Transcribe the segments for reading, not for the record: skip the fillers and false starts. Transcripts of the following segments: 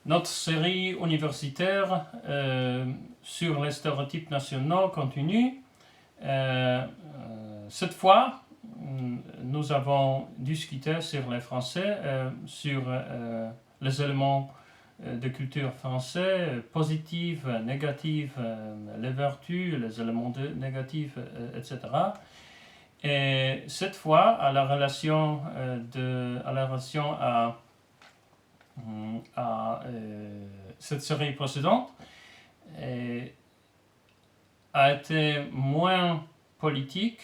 Notre série universitaire sur les stéréotypes nationaux continue. Cette fois, nous avons discuté sur les Français, sur les éléments de culture français, positifs, négatifs, les vertus, les éléments négatifs, etc. Et cette fois, à la relation à cette série précédente, a été moins politique,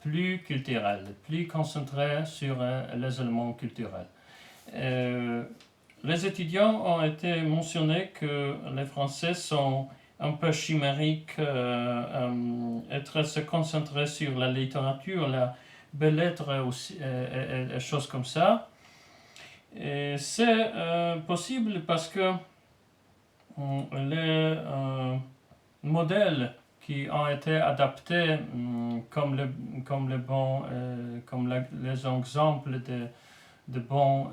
plus culturelle, plus concentrée sur les éléments culturels. Les étudiants ont été mentionnés que les Français sont un peu chimériques, être se concentrer sur la littérature, la belle lettre aussi, et choses comme ça. Et c'est possible parce que les modèles qui ont été adaptés comme les exemples de bons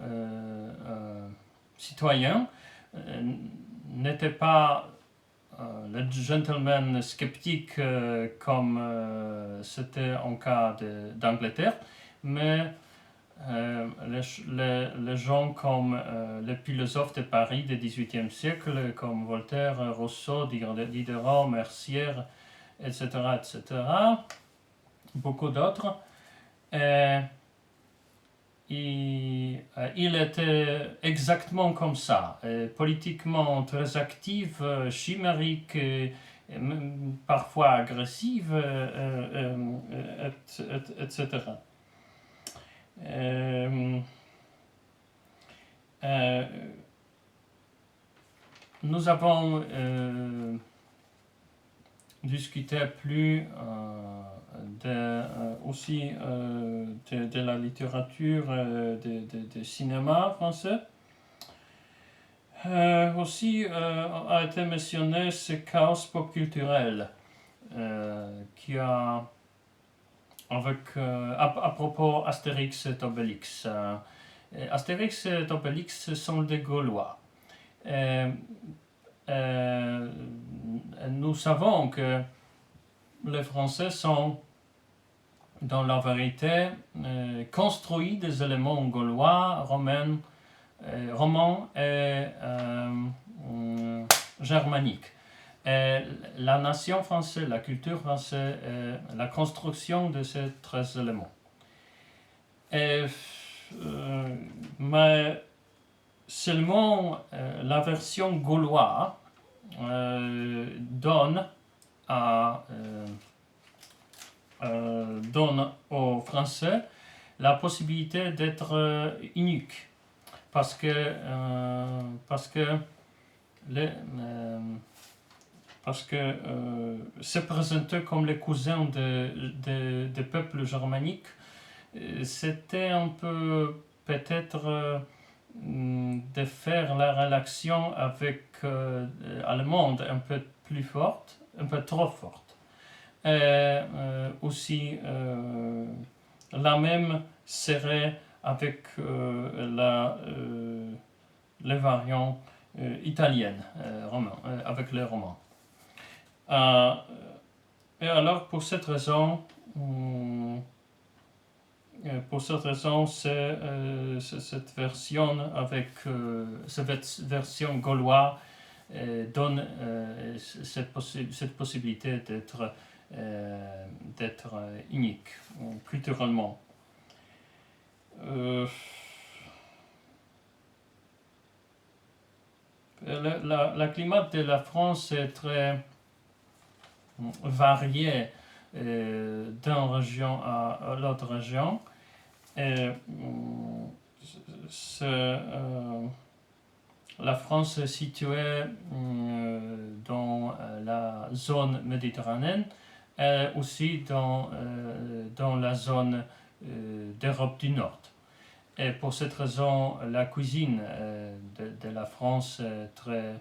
citoyens n'étaient pas le gentleman sceptique comme c'était en cas d'Angleterre, mais les gens comme les philosophes de Paris du XVIIIe siècle, comme Voltaire, Rousseau, Diderot, Mercier, etc., beaucoup d'autres. Il était exactement comme ça, politiquement très actif, chimérique, parfois agressif, etc. Nous avons discuté plus aussi de la littérature, de cinéma français. Aussi a été mentionné ce chaos pop culturel qui a à propos Astérix et Obélix. Astérix et Obélix sont des Gaulois. Nous savons que les Français sont, dans la vérité, construits des éléments gaulois, romans et germaniques. Et la nation française, la culture française, la construction de ces 13 éléments. Mais seulement la version gauloise donne aux Français la possibilité d'être unique, parce que se présenter comme les cousins des peuples germaniques, c'était un peu peut-être de faire la relation avec allemande un peu plus forte, un peu trop forte. Aussi, la même serait avec les variantes italiennes, avec les romans. Et alors, pour cette raison, c'est cette version cette version gauloise donne cette possibilité d'être unique culturellement. Le climat de la France est très varié d'une région à l'autre région. La France est située dans la zone méditerranéenne et aussi dans la zone d'Europe du Nord. Et pour cette raison, la cuisine de la France est très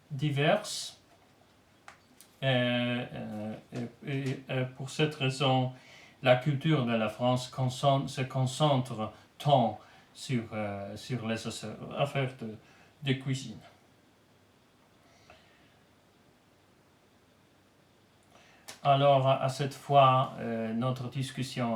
diverse. Et pour cette raison, la culture de la France se concentre tant sur les affaires de cuisine. Alors, à cette fois, notre discussion